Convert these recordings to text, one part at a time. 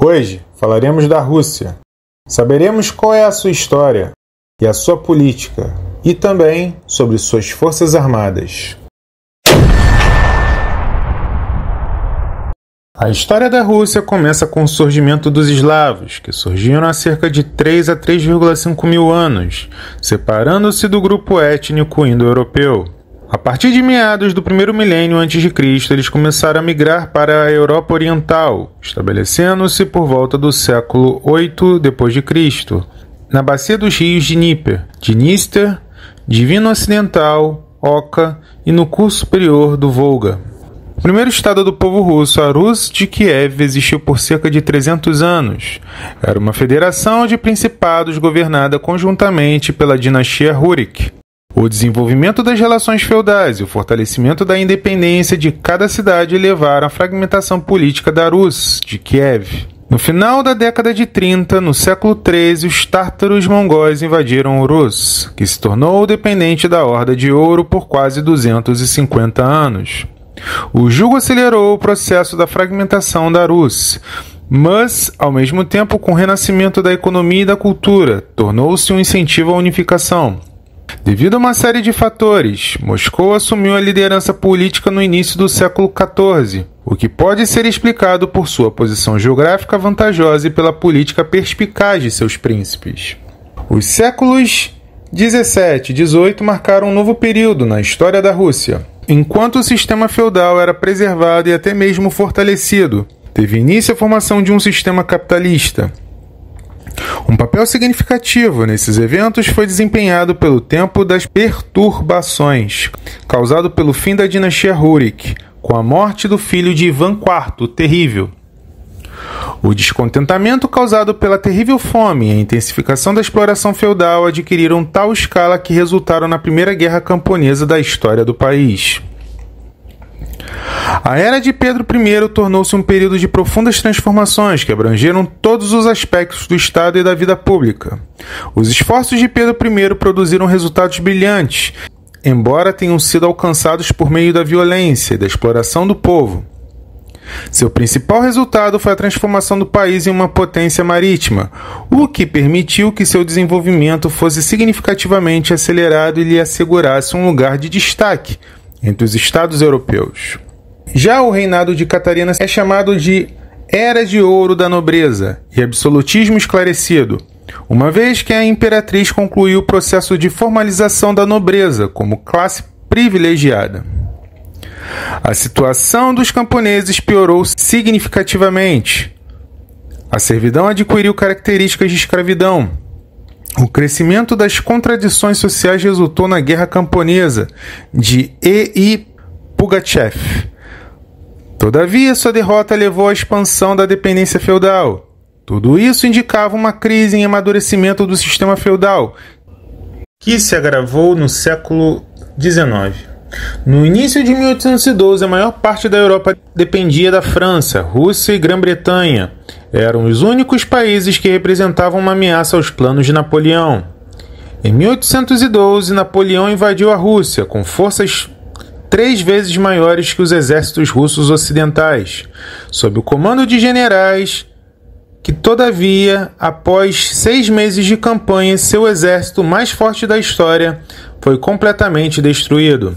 Hoje falaremos da Rússia. Saberemos qual é a sua história e a sua política, e também sobre suas forças armadas. A história da Rússia começa com o surgimento dos eslavos, que surgiram há cerca de 3 a 3,5 mil anos, separando-se do grupo étnico indo-europeu. A partir de meados do primeiro milênio a.C., eles começaram a migrar para a Europa Oriental, estabelecendo-se por volta do século VIII d.C., na bacia dos rios Dníster, Divino Ocidental, Oka e no curso superior do Volga. O primeiro estado do povo russo, a Rus de Kiev, existiu por cerca de 300 anos. Era uma federação de principados governada conjuntamente pela dinastia Rurik. O desenvolvimento das relações feudais e o fortalecimento da independência de cada cidade levaram à fragmentação política da Rus de Kiev. No final da década de 30, no século XIII, os tártaros mongóis invadiram o Rus, que se tornou dependente da Horda de Ouro por quase 250 anos. O jugo acelerou o processo da fragmentação da Rus, mas, ao mesmo tempo, com o renascimento da economia e da cultura, tornou-se um incentivo à unificação. Devido a uma série de fatores, Moscou assumiu a liderança política no início do século XIV, o que pode ser explicado por sua posição geográfica vantajosa e pela política perspicaz de seus príncipes. Os séculos XVII e XVIII marcaram um novo período na história da Rússia. Enquanto o sistema feudal era preservado e até mesmo fortalecido, teve início a formação de um sistema capitalista. Um papel significativo nesses eventos foi desempenhado pelo Tempo das Perturbações, causado pelo fim da dinastia Rurik, com a morte do filho de Ivan IV, o Terrível. O descontentamento causado pela terrível fome e a intensificação da exploração feudal adquiriram tal escala que resultaram na primeira guerra camponesa da história do país. A era de Pedro I tornou-se um período de profundas transformações que abrangeram todos os aspectos do Estado e da vida pública. Os esforços de Pedro I produziram resultados brilhantes, embora tenham sido alcançados por meio da violência e da exploração do povo. Seu principal resultado foi a transformação do país em uma potência marítima, o que permitiu que seu desenvolvimento fosse significativamente acelerado e lhe assegurasse um lugar de destaque entre os estados europeus. Já o reinado de Catarina é chamado de Era de Ouro da Nobreza e Absolutismo Esclarecido, uma vez que a imperatriz concluiu o processo de formalização da nobreza como classe privilegiada. A situação dos camponeses piorou significativamente. A servidão adquiriu características de escravidão. O crescimento das contradições sociais resultou na Guerra Camponesa de E.I. Pugachev. Todavia, sua derrota levou à expansão da dependência feudal. Tudo isso indicava uma crise em amadurecimento do sistema feudal, que se agravou no século XIX. No início de 1812, a maior parte da Europa dependia da França, Rússia e Grã-Bretanha. Eram os únicos países que representavam uma ameaça aos planos de Napoleão. Em 1812, Napoleão invadiu a Rússia, com forças 3 vezes maiores que os exércitos russos ocidentais, sob o comando de generais que, todavia, após 6 meses de campanha, seu exército mais forte da história foi completamente destruído.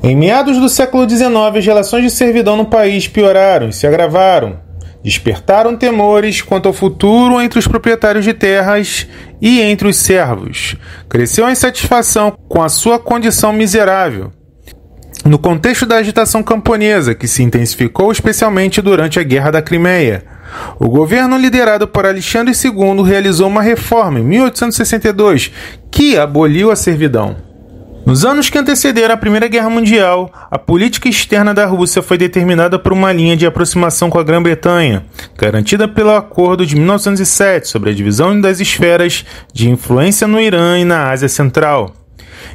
Em meados do século XIX, as relações de servidão no país pioraram e se agravaram. Despertaram temores quanto ao futuro entre os proprietários de terras e entre os servos. Cresceu a insatisfação com a sua condição miserável. No contexto da agitação camponesa, que se intensificou especialmente durante a Guerra da Crimeia, o governo liderado por Alexandre II realizou uma reforma em 1862 que aboliu a servidão. Nos anos que antecederam a Primeira Guerra Mundial, a política externa da Rússia foi determinada por uma linha de aproximação com a Grã-Bretanha, garantida pelo Acordo de 1907 sobre a divisão das esferas de influência no Irã e na Ásia Central.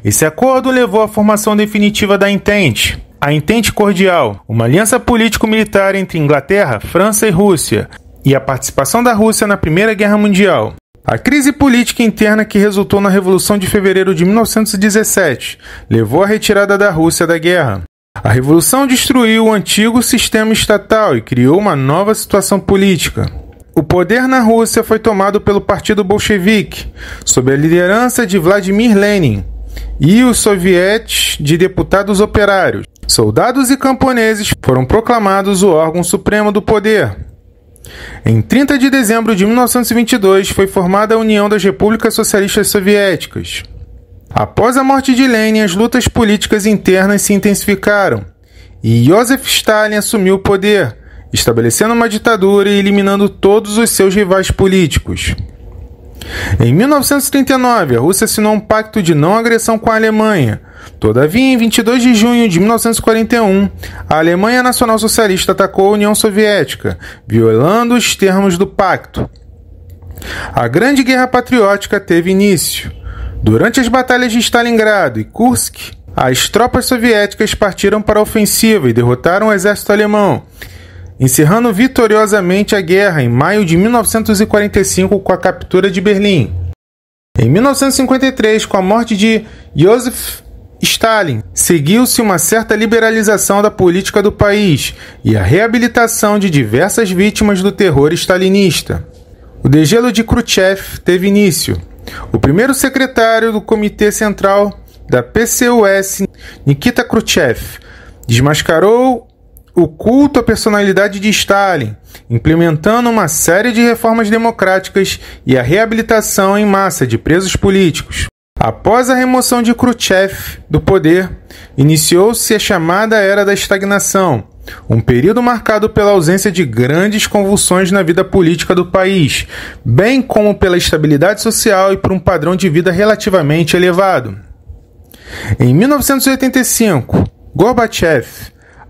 Esse acordo levou à formação definitiva da Entente, a Entente Cordial, uma aliança político-militar entre Inglaterra, França e Rússia, e a participação da Rússia na Primeira Guerra Mundial. A crise política interna que resultou na Revolução de Fevereiro de 1917 levou à retirada da Rússia da guerra. A Revolução destruiu o antigo sistema estatal e criou uma nova situação política. O poder na Rússia foi tomado pelo Partido Bolchevique, sob a liderança de Vladimir Lenin, e os sovietes de deputados operários. Soldados e camponeses foram proclamados o órgão supremo do poder. Em 30 de dezembro de 1922 foi formada a União das Repúblicas Socialistas Soviéticas. Após a morte de Lenin, as lutas políticas internas se intensificaram e Joseph Stalin assumiu o poder, estabelecendo uma ditadura e eliminando todos os seus rivais políticos. Em 1939, a Rússia assinou um pacto de não agressão com a Alemanha. Todavia, em 22 de junho de 1941, a Alemanha Nacional Socialista atacou a União Soviética, violando os termos do pacto. A Grande Guerra Patriótica teve início. Durante as batalhas de Stalingrado e Kursk, as tropas soviéticas partiram para a ofensiva e derrotaram o exército alemão, encerrando vitoriosamente a guerra em maio de 1945 com a captura de Berlim. Em 1953, com a morte de Joseph Stalin, seguiu-se uma certa liberalização da política do país e a reabilitação de diversas vítimas do terror stalinista. O degelo de Khrushchev teve início. O primeiro secretário do Comitê Central da PCUS, Nikita Khrushchev, desmascarou o culto à personalidade de Stalin, implementando uma série de reformas democráticas e a reabilitação em massa de presos políticos. Após a remoção de Khrushchev do poder, iniciou-se a chamada Era da Estagnação, um período marcado pela ausência de grandes convulsões na vida política do país, bem como pela estabilidade social e por um padrão de vida relativamente elevado. Em 1985, Gorbachev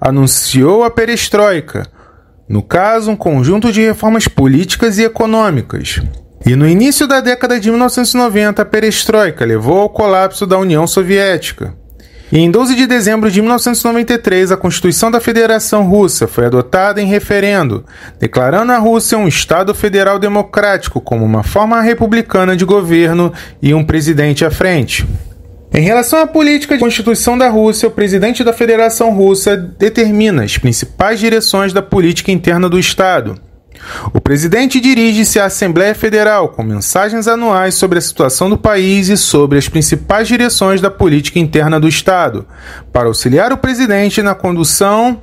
anunciou a perestroika, no caso, um conjunto de reformas políticas e econômicas. E no início da década de 1990, a perestroika levou ao colapso da União Soviética. E em 12 de dezembro de 1993, a Constituição da Federação Russa foi adotada em referendo, declarando a Rússia um Estado federal democrático como uma forma republicana de governo e um presidente à frente. Em relação à política de Constituição da Rússia, o presidente da Federação Russa determina as principais direções da política interna do Estado. O presidente dirige-se à Assembleia Federal com mensagens anuais sobre a situação do país e sobre as principais direções da política interna do Estado. Para auxiliar o presidente na condução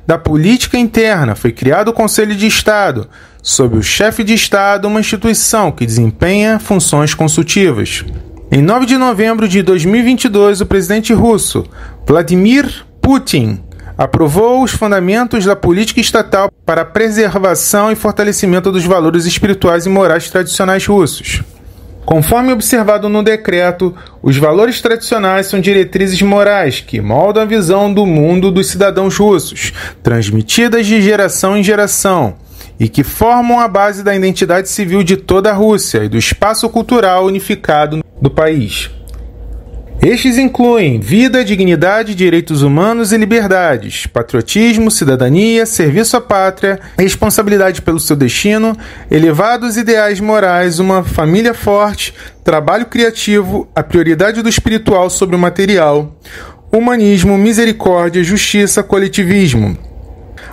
da política interna, foi criado o Conselho de Estado, sob o chefe de Estado, uma instituição que desempenha funções consultivas. Em 9 de novembro de 2022, o presidente russo, Vladimir Putin, aprovou os fundamentos da política estatal para a preservação e fortalecimento dos valores espirituais e morais tradicionais russos. Conforme observado no decreto, os valores tradicionais são diretrizes morais que moldam a visão do mundo dos cidadãos russos, transmitidas de geração em geração, e que formam a base da identidade civil de toda a Rússia e do espaço cultural unificado do país. Estes incluem vida, dignidade, direitos humanos e liberdades, patriotismo, cidadania, serviço à pátria, responsabilidade pelo seu destino, elevados ideais morais, uma família forte, trabalho criativo, a prioridade do espiritual sobre o material, humanismo, misericórdia, justiça, coletivismo,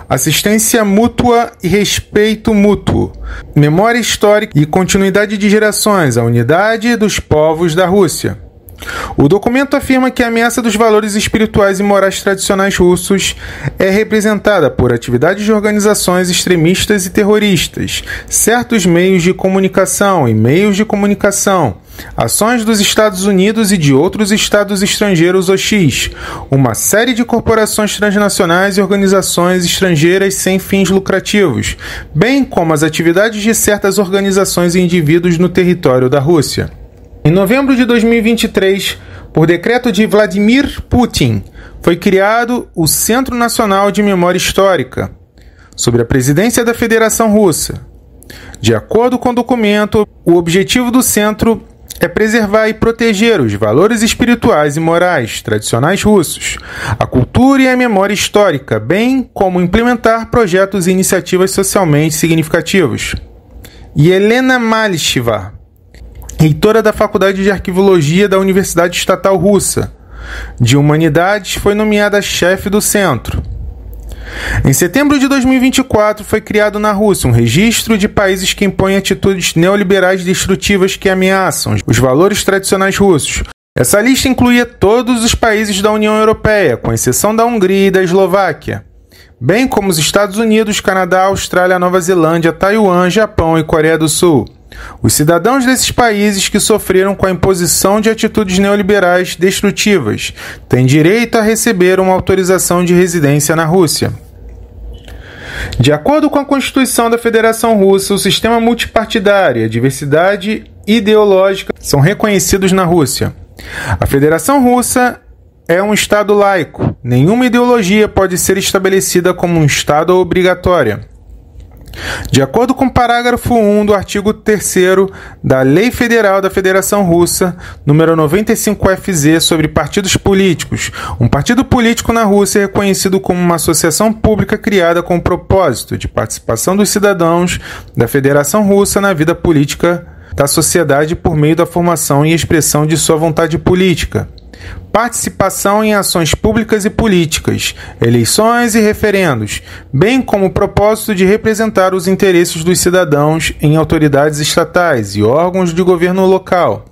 assistência mútua e respeito mútuo, memória histórica e continuidade de gerações, a unidade dos povos da Rússia. O documento afirma que a ameaça dos valores espirituais e morais tradicionais russos é representada por atividades de organizações extremistas e terroristas, certos meios de comunicação e meios de comunicação, ações dos Estados Unidos e de outros estados estrangeiros hostis, uma série de corporações transnacionais e organizações estrangeiras sem fins lucrativos, bem como as atividades de certas organizações e indivíduos no território da Rússia. Em novembro de 2023, por decreto de Vladimir Putin, foi criado o Centro Nacional de Memória Histórica, sob a presidência da Federação Russa. De acordo com o documento, o objetivo do centro é preservar e proteger os valores espirituais e morais tradicionais russos, a cultura e a memória histórica, bem como implementar projetos e iniciativas socialmente significativos. Yelena Malisheva, reitora da Faculdade de Arquivologia da Universidade Estatal Russa, de Humanidades foi nomeada chefe do centro. Em setembro de 2024, foi criado na Rússia um registro de países que impõem atitudes neoliberais destrutivas que ameaçam os valores tradicionais russos. Essa lista incluía todos os países da União Europeia, com exceção da Hungria e da Eslováquia, bem como os Estados Unidos, Canadá, Austrália, Nova Zelândia, Taiwan, Japão e Coreia do Sul. Os cidadãos desses países que sofreram com a imposição de atitudes neoliberais destrutivas têm direito a receber uma autorização de residência na Rússia. De acordo com a Constituição da Federação Russa, o sistema multipartidário e a diversidade ideológica são reconhecidos na Rússia. A Federação Russa é um Estado laico. Nenhuma ideologia pode ser estabelecida como um Estado obrigatória. De acordo com o parágrafo 1 do artigo 3º da Lei Federal da Federação Russa, número 95-FZ, sobre partidos políticos, um partido político na Rússia é reconhecido como uma associação pública criada com o propósito de participação dos cidadãos da Federação Russa na vida política da sociedade por meio da formação e expressão de sua vontade política, participação em ações públicas e políticas, eleições e referendos, bem como o propósito de representar os interesses dos cidadãos em autoridades estatais e órgãos de governo local.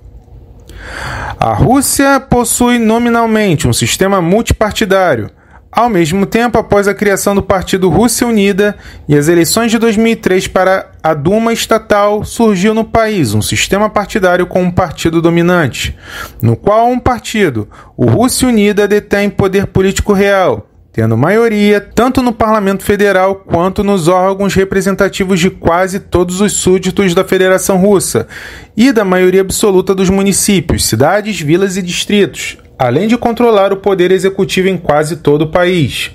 A Rússia possui nominalmente um sistema multipartidário. Ao mesmo tempo, após a criação do Partido Rússia Unida e as eleições de 2003 para a Duma estatal, surgiu no país um sistema partidário com um partido dominante, no qual um partido, o Rússia Unida, detém poder político real, tendo maioria tanto no Parlamento Federal quanto nos órgãos representativos de quase todos os súditos da Federação Russa e da maioria absoluta dos municípios, cidades, vilas e distritos, além de controlar o poder executivo em quase todo o país.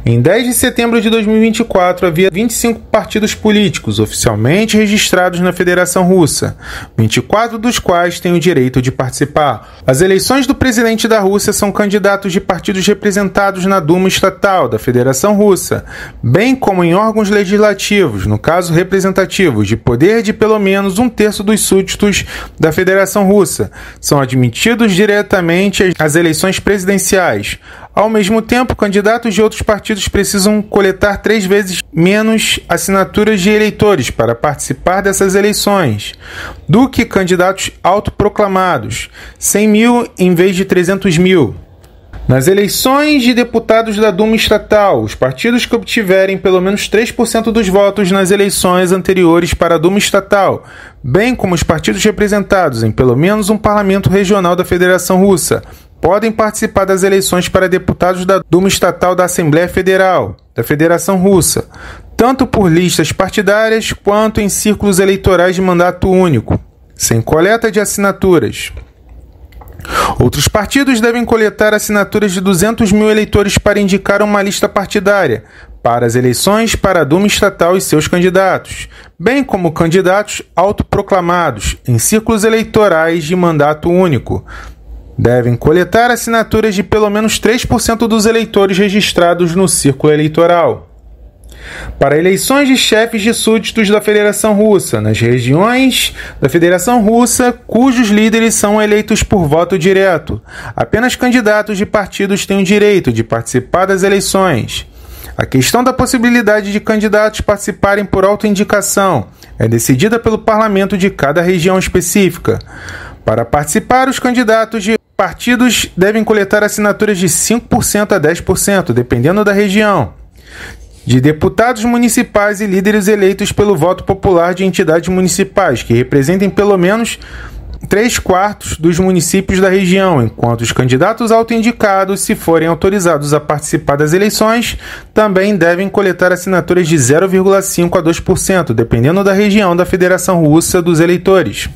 Em 10 de setembro de 2024, havia 25 partidos políticos oficialmente registrados na Federação Russa, 24 dos quais têm o direito de participar. As eleições do presidente da Rússia são candidatos de partidos representados na Duma estatal da Federação Russa, bem como em órgãos legislativos, no caso representativos, de poder de pelo menos um terço dos súditos da Federação Russa. São admitidos diretamente às eleições presidenciais. Ao mesmo tempo, candidatos de outros partidos precisam coletar 3 vezes menos assinaturas de eleitores para participar dessas eleições do que candidatos autoproclamados, 100 mil em vez de 300 mil. Nas eleições de deputados da Duma estatal, os partidos que obtiverem pelo menos 3% dos votos nas eleições anteriores para a Duma estatal, bem como os partidos representados em pelo menos um parlamento regional da Federação Russa, podem participar das eleições para deputados da Duma Estatal da Assembleia Federal, da Federação Russa, tanto por listas partidárias quanto em círculos eleitorais de mandato único, sem coleta de assinaturas. Outros partidos devem coletar assinaturas de 200 mil eleitores para indicar uma lista partidária para as eleições para a Duma Estatal e seus candidatos, bem como candidatos autoproclamados em círculos eleitorais de mandato único. Devem coletar assinaturas de pelo menos 3% dos eleitores registrados no círculo eleitoral. Para eleições de chefes de súditos da Federação Russa, nas regiões da Federação Russa, cujos líderes são eleitos por voto direto, apenas candidatos de partidos têm o direito de participar das eleições. A questão da possibilidade de candidatos participarem por autoindicação é decidida pelo parlamento de cada região específica. Para participar, os candidatos de partidos devem coletar assinaturas de 5% a 10%, dependendo da região, de deputados municipais e líderes eleitos pelo voto popular de entidades municipais, que representem pelo menos 3/4 dos municípios da região, enquanto os candidatos autoindicados, se forem autorizados a participar das eleições, também devem coletar assinaturas de 0,5% a 2%, dependendo da região da Federação Russa dos eleitores.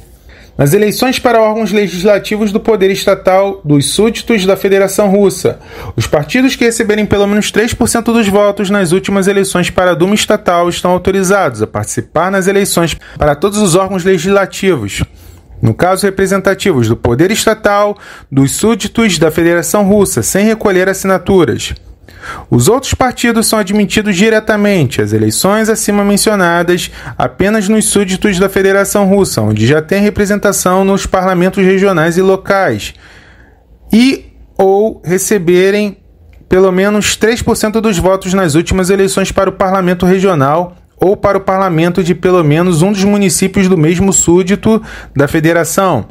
Nas eleições para órgãos legislativos do poder estatal dos súditos da Federação Russa, os partidos que receberem pelo menos 3% dos votos nas últimas eleições para a Duma estatal estão autorizados a participar nas eleições para todos os órgãos legislativos, no caso representativos do poder estatal dos súditos da Federação Russa, sem recolher assinaturas. Os outros partidos são admitidos diretamente às eleições acima mencionadas apenas nos súditos da Federação Russa, onde já tem representação nos parlamentos regionais e locais, e ou receberem pelo menos 3% dos votos nas últimas eleições para o parlamento regional ou para o parlamento de pelo menos um dos municípios do mesmo súdito da federação.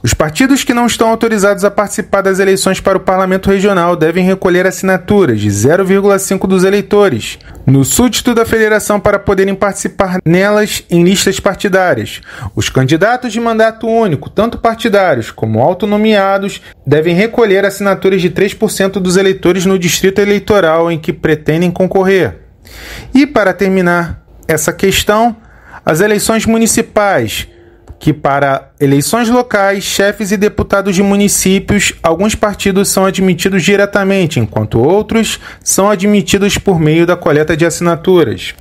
Os partidos que não estão autorizados a participar das eleições para o parlamento regional devem recolher assinaturas de 0,5% dos eleitores no súdito da federação para poderem participar nelas em listas partidárias. Os candidatos de mandato único, tanto partidários como autonomeados, devem recolher assinaturas de 3% dos eleitores no distrito eleitoral em que pretendem concorrer. E para terminar essa questão, as eleições municipais, que para eleições locais, chefes e deputados de municípios, alguns partidos são admitidos diretamente, enquanto outros são admitidos por meio da coleta de assinaturas.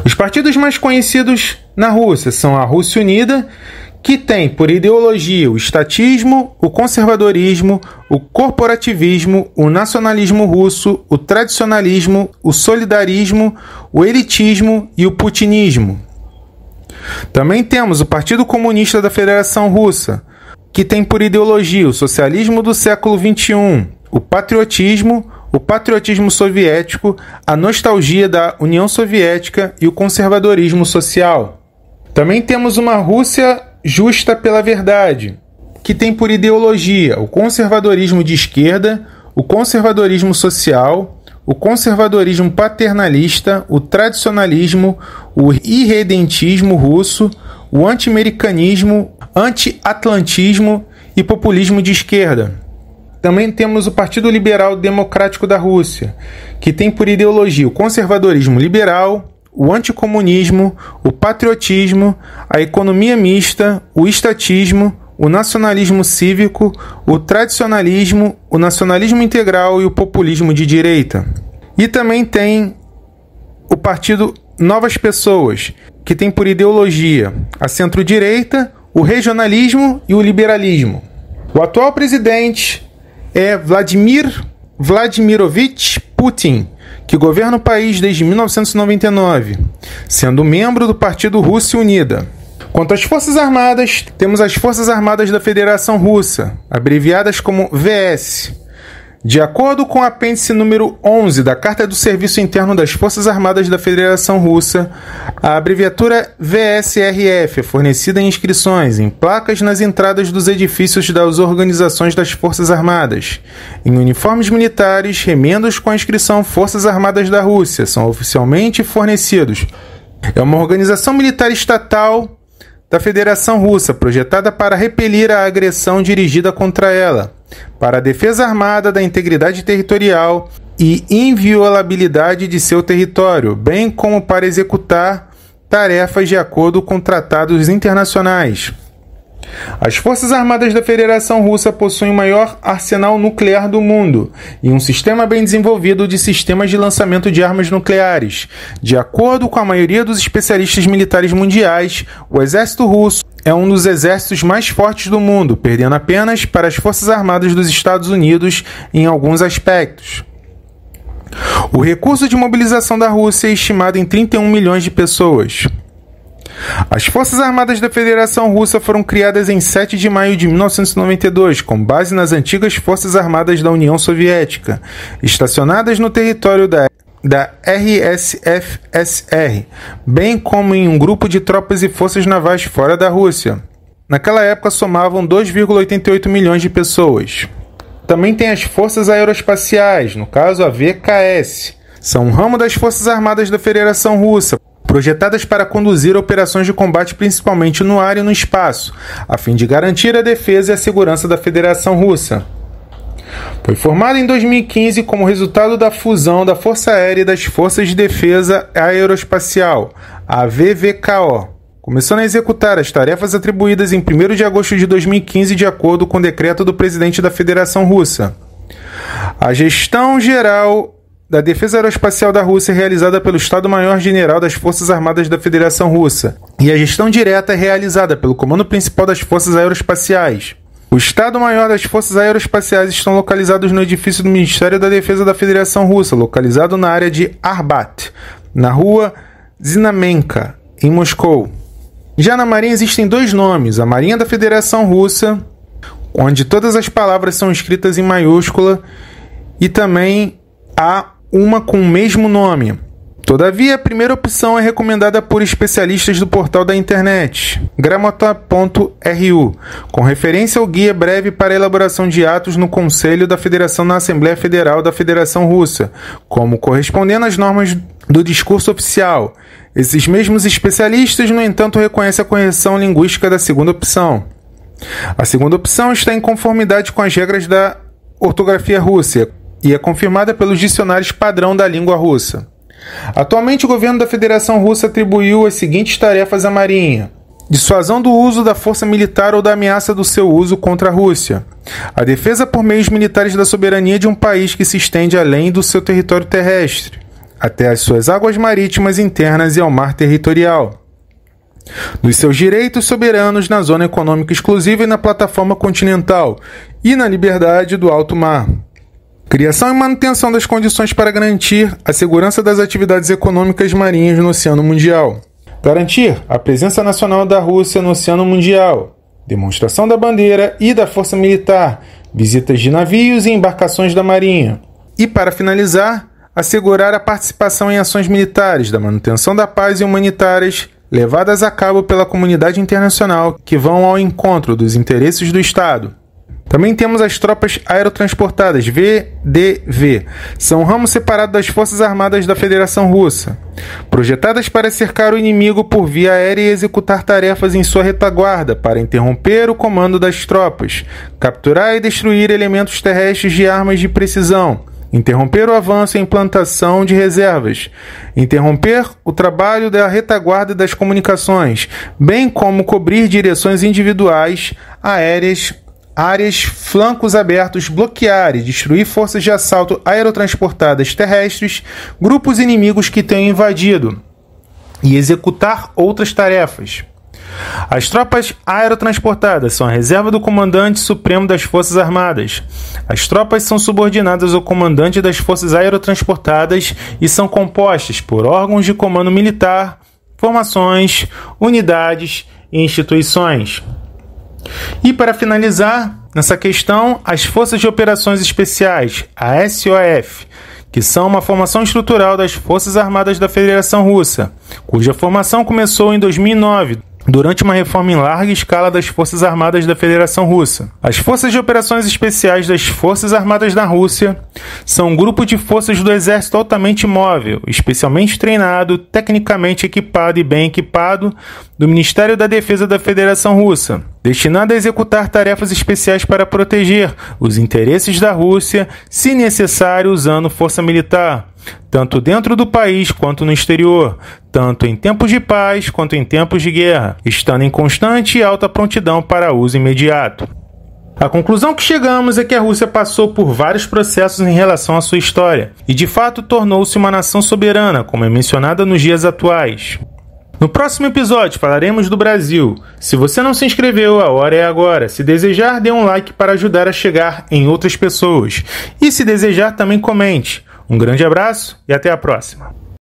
Os partidos mais conhecidos na Rússia são a Rússia Unida, que tem por ideologia o estatismo, o conservadorismo, o corporativismo, o nacionalismo russo, o tradicionalismo, o solidarismo, o elitismo e o putinismo. Também temos o Partido Comunista da Federação Russa, que tem por ideologia o socialismo do século XXI, o patriotismo soviético, a nostalgia da União Soviética e o conservadorismo social. Também temos uma Rússia Justa pela Verdade, que tem por ideologia o conservadorismo de esquerda, o conservadorismo social, o conservadorismo paternalista, o tradicionalismo, o irredentismo russo, o anti-americanismo, anti-atlantismo e populismo de esquerda. Também temos o Partido Liberal Democrático da Rússia, que tem por ideologia o conservadorismo liberal, o anticomunismo, o patriotismo, a economia mista, o estatismo, o nacionalismo cívico, o tradicionalismo, o nacionalismo integral e o populismo de direita. E também tem o Partido Novas Pessoas, que tem por ideologia a centro-direita, o regionalismo e o liberalismo. O atual presidente é Vladimir Vladimirovich Putin, que governa o país desde 1999, sendo membro do Partido Rússia Unida. Quanto às Forças Armadas, temos as Forças Armadas da Federação Russa, abreviadas como VS. De acordo com o apêndice número 11 da Carta do Serviço Interno das Forças Armadas da Federação Russa, a abreviatura VSRF é fornecida em inscrições, em placas nas entradas dos edifícios das organizações das Forças Armadas. Em uniformes militares, remendos com a inscrição Forças Armadas da Rússia são oficialmente fornecidos. É uma organização militar estatal da Federação Russa, projetada para repelir a agressão dirigida contra ela, para a defesa armada da integridade territorial e inviolabilidade de seu território, bem como para executar tarefas de acordo com tratados internacionais. As Forças Armadas da Federação Russa possuem o maior arsenal nuclear do mundo e um sistema bem desenvolvido de sistemas de lançamento de armas nucleares. De acordo com a maioria dos especialistas militares mundiais, o exército russo é um dos exércitos mais fortes do mundo, perdendo apenas para as Forças Armadas dos Estados Unidos em alguns aspectos. O recurso de mobilização da Rússia é estimado em 31 milhões de pessoas. As Forças Armadas da Federação Russa foram criadas em 7 de maio de 1992, com base nas antigas Forças Armadas da União Soviética, estacionadas no território da RSFSR, bem como em um grupo de tropas e forças navais fora da Rússia. Naquela época somavam 2,88 milhões de pessoas. Também tem as Forças Aeroespaciais, no caso a VKS. São um ramo das Forças Armadas da Federação Russa, projetadas para conduzir operações de combate principalmente no ar e no espaço, a fim de garantir a defesa e a segurança da Federação Russa. Foi formada em 2015 como resultado da fusão da Força Aérea e das Forças de Defesa Aeroespacial, a VVKO, começando a executar as tarefas atribuídas em 1º de agosto de 2015 de acordo com o decreto do presidente da Federação Russa. A gestão geral da Defesa Aeroespacial da Rússia é realizada pelo Estado-Maior-General das Forças Armadas da Federação Russa, e a gestão direta é realizada pelo Comando Principal das Forças Aeroespaciais. O Estado-Maior das Forças Aeroespaciais estão localizados no edifício do Ministério da Defesa da Federação Russa, localizado na área de Arbat, na rua Znamenka, em Moscou. Já na Marinha existem dois nomes, a Marinha da Federação Russa, onde todas as palavras são escritas em maiúscula e também há uma com o mesmo nome. Todavia, a primeira opção é recomendada por especialistas do portal da internet, gramota.ru, com referência ao guia breve para a elaboração de atos no Conselho da Federação na Assembleia Federal da Federação Russa, como correspondendo às normas do discurso oficial. Esses mesmos especialistas, no entanto, reconhecem a correção linguística da segunda opção. A segunda opção está em conformidade com as regras da ortografia russa e é confirmada pelos dicionários padrão da língua russa. Atualmente, o governo da Federação Russa atribuiu as seguintes tarefas à Marinha: dissuasão do uso da força militar ou da ameaça do seu uso contra a Rússia, a defesa por meios militares da soberania de um país que se estende além do seu território terrestre, até as suas águas marítimas internas e ao mar territorial, dos seus direitos soberanos na zona econômica exclusiva e na plataforma continental, e na liberdade do alto mar. Criação e manutenção das condições para garantir a segurança das atividades econômicas marinhas no Oceano Mundial. Garantir a presença nacional da Rússia no Oceano Mundial. Demonstração da bandeira e da força militar. Visitas de navios e embarcações da Marinha. E, para finalizar, assegurar a participação em ações militares da manutenção da paz e humanitárias levadas a cabo pela comunidade internacional que vão ao encontro dos interesses do Estado. Também temos as tropas aerotransportadas, VDV. São um ramo separado das Forças Armadas da Federação Russa, projetadas para cercar o inimigo por via aérea e executar tarefas em sua retaguarda para interromper o comando das tropas, capturar e destruir elementos terrestres de armas de precisão, interromper o avanço e implantação de reservas, interromper o trabalho da retaguarda das comunicações, bem como cobrir direções individuais, aéreas, áreas, flancos abertos, bloquear e destruir forças de assalto aerotransportadas terrestres, grupos inimigos que tenham invadido, e executar outras tarefas. As tropas aerotransportadas são a reserva do comandante supremo das Forças Armadas. As tropas são subordinadas ao comandante das Forças Aerotransportadas e são compostas por órgãos de comando militar, formações, unidades e instituições. E para finalizar, nessa questão, as Forças de Operações Especiais, a SOF, que são uma formação estrutural das Forças Armadas da Federação Russa, cuja formação começou em 2009, durante uma reforma em larga escala das Forças Armadas da Federação Russa. As Forças de Operações Especiais das Forças Armadas da Rússia são um grupo de forças do Exército altamente móvel, especialmente treinado, tecnicamente equipado e bem equipado, do Ministério da Defesa da Federação Russa, destinado a executar tarefas especiais para proteger os interesses da Rússia, se necessário usando força militar, tanto dentro do país quanto no exterior, tanto em tempos de paz quanto em tempos de guerra, estando em constante e alta prontidão para uso imediato. A conclusão que chegamos é que a Rússia passou por vários processos em relação à sua história, e de fato tornou-se uma nação soberana, como é mencionada nos dias atuais. No próximo episódio falaremos do Brasil. Se você não se inscreveu, a hora é agora. Se desejar, dê um like para ajudar a chegar em outras pessoas. E se desejar, também comente. Um grande abraço e até a próxima.